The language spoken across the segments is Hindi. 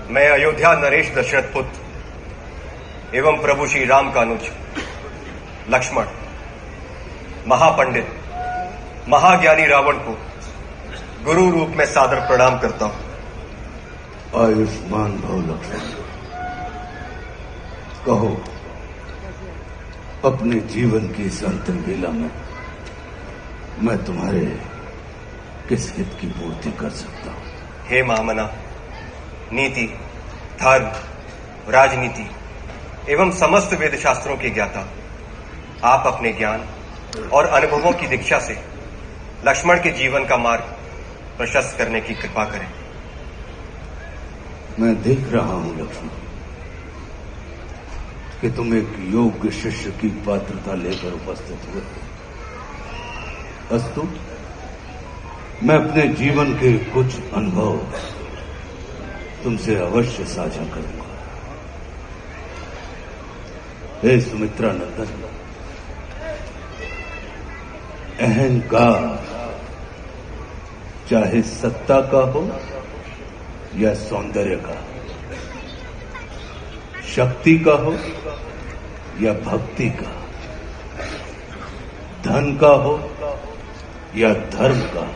मैं अयोध्या नरेश दशरथ पुत्र एवं प्रभु श्री राम का अनुज लक्ष्मण महापंडित महाज्ञानी रावण को गुरु रूप में सादर प्रणाम करता हूं। आयुष्मान भव लक्ष्मण। कहो, अपने जीवन की इस अंतिम बेला में मैं तुम्हारे किस हित की पूर्ति कर सकता हूं? हे महामना, नीति, धर्म, राजनीति एवं समस्त वेद शास्त्रों के ज्ञाता, आप अपने ज्ञान और अनुभवों की दीक्षा से लक्ष्मण के जीवन का मार्ग प्रशस्त करने की कृपा करें। मैं देख रहा हूं लक्ष्मण कि तुम एक योग्य शिष्य की पात्रता लेकर उपस्थित हुए। अस्तु, मैं अपने जीवन के कुछ अनुभव तुमसे अवश्य साझा करूंगा। हे सुमित्रा नंदन, अहंकार चाहे सत्ता का हो या सौंदर्य का, शक्ति का हो या भक्ति का, धन का हो या धर्म का,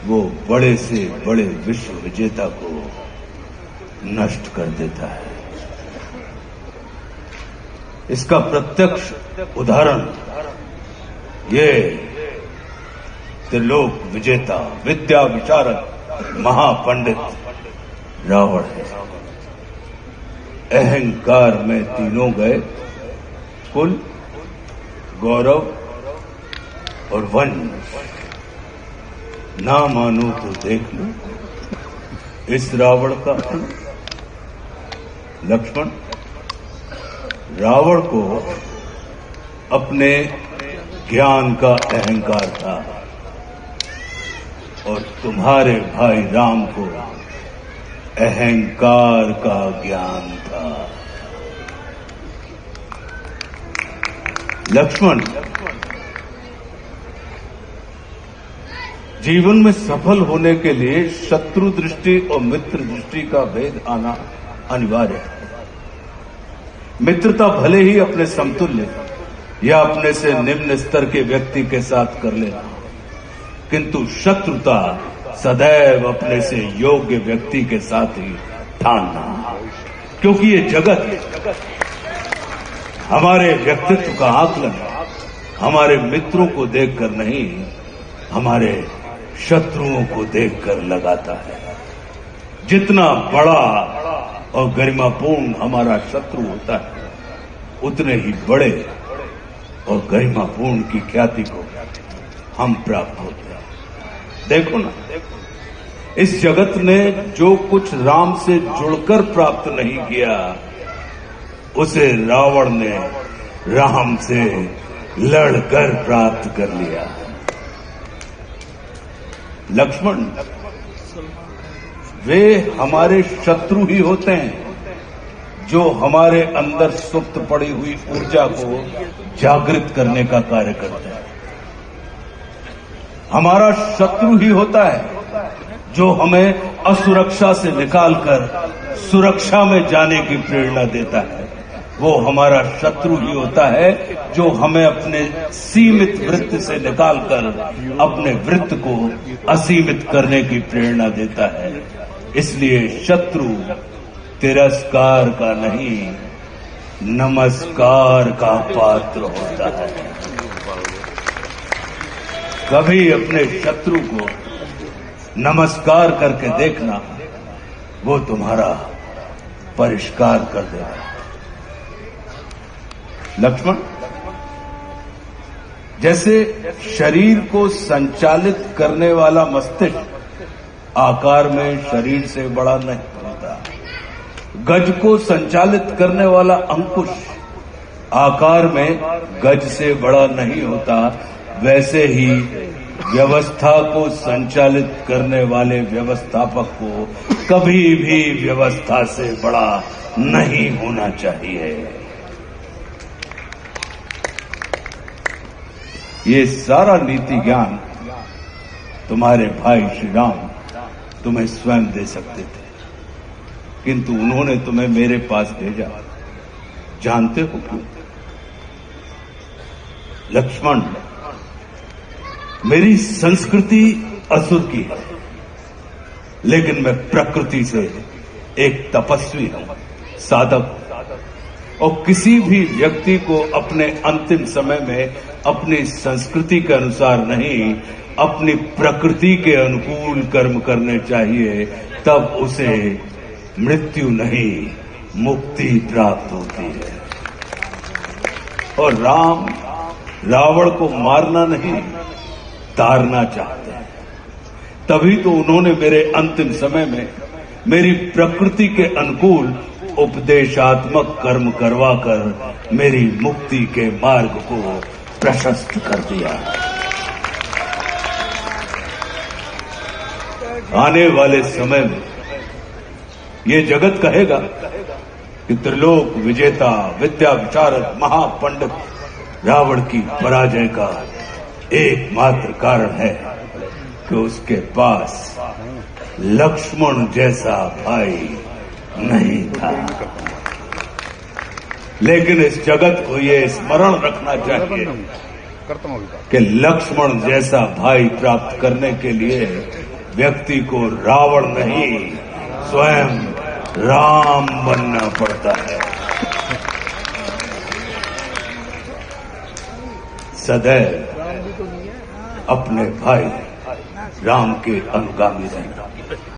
वो बड़े से बड़े विश्व विजेता को नष्ट कर देता है। इसका प्रत्यक्ष उदाहरण ये त्रिलोक विजेता, विद्या विशारद, महापंडित रावण है। अहंकार में तीनों गए, कुल, गौरव और वंश। ना मानो तो देख लो इस रावण का अंत। लक्ष्मण, रावण को अपने ज्ञान का अहंकार था और तुम्हारे भाई राम को अहंकार का ज्ञान था। लक्ष्मण, जीवन में सफल होने के लिए शत्रु दृष्टि और मित्र दृष्टि का भेद आना अनिवार्य है। मित्रता भले ही अपने समतुल्य या अपने से निम्न स्तर के व्यक्ति के साथ कर लेना, किंतु शत्रुता सदैव अपने से योग्य व्यक्ति के साथ ही ठानना, क्योंकि ये जगत हमारे व्यक्तित्व का आकलन हमारे मित्रों को देखकर नहीं, हमारे शत्रुओं को देखकर लगाता है। जितना बड़ा और गरिमापूर्ण हमारा शत्रु होता है, उतने ही बड़े और गरिमापूर्ण की ख्याति को हम प्राप्त होते हैं। देखो ना, इस जगत ने जो कुछ राम से जुड़कर प्राप्त नहीं किया, उसे रावण ने राम से लड़कर प्राप्त कर लिया। लक्ष्मण, वे हमारे शत्रु ही होते हैं जो हमारे अंदर सुप्त पड़ी हुई ऊर्जा को जागृत करने का कार्य करते हैं। हमारा शत्रु ही होता है जो हमें असुरक्षा से निकालकर सुरक्षा में जाने की प्रेरणा देता है। वो हमारा शत्रु ही होता है जो हमें अपने सीमित वृत्त से निकालकर अपने वृत्त को असीमित करने की प्रेरणा देता है। इसलिए शत्रु तिरस्कार का नहीं, नमस्कार का पात्र होता है। कभी अपने शत्रु को नमस्कार करके देखना, वो तुम्हारा परिष्कार कर देगा। लक्ष्मण, जैसे शरीर को संचालित करने वाला मस्तिष्क आकार में शरीर से बड़ा नहीं होता, गज को संचालित करने वाला अंकुश आकार में गज से बड़ा नहीं होता, वैसे ही व्यवस्था को संचालित करने वाले व्यवस्थापक को कभी भी व्यवस्था से बड़ा नहीं होना चाहिए। ये सारा नीति ज्ञान तुम्हारे भाई श्री राम तुम्हें स्वयं दे सकते थे, किंतु उन्होंने तुम्हें मेरे पास भेजा। जानते हो क्यों? लक्ष्मण, मेरी संस्कृति असुर की है, लेकिन मैं प्रकृति से एक तपस्वी हूं, साधक। और किसी भी व्यक्ति को अपने अंतिम समय में अपनी संस्कृति के अनुसार नहीं, अपनी प्रकृति के अनुकूल कर्म करने चाहिए, तब उसे मृत्यु नहीं, मुक्ति प्राप्त होती है। और राम रावण को मारना नहीं, तारना चाहते हैं। तभी तो उन्होंने मेरे अंतिम समय में मेरी प्रकृति के अनुकूल उपदेशात्मक कर्म करवाकर मेरी मुक्ति के मार्ग को प्रशस्त कर दिया। आने वाले समय में ये जगत कहेगा कि त्रिलोक विजेता, विद्या विशारद, महापंडित रावण की पराजय का एकमात्र कारण है कि उसके पास लक्ष्मण जैसा भाई नहीं था। लेकिन इस जगत को ये स्मरण रखना चाहिए कि लक्ष्मण जैसा भाई प्राप्त करने के लिए व्यक्ति को रावण नहीं, स्वयं राम बनना पड़ता है। सदैव अपने भाई राम के अनुगामी रहना।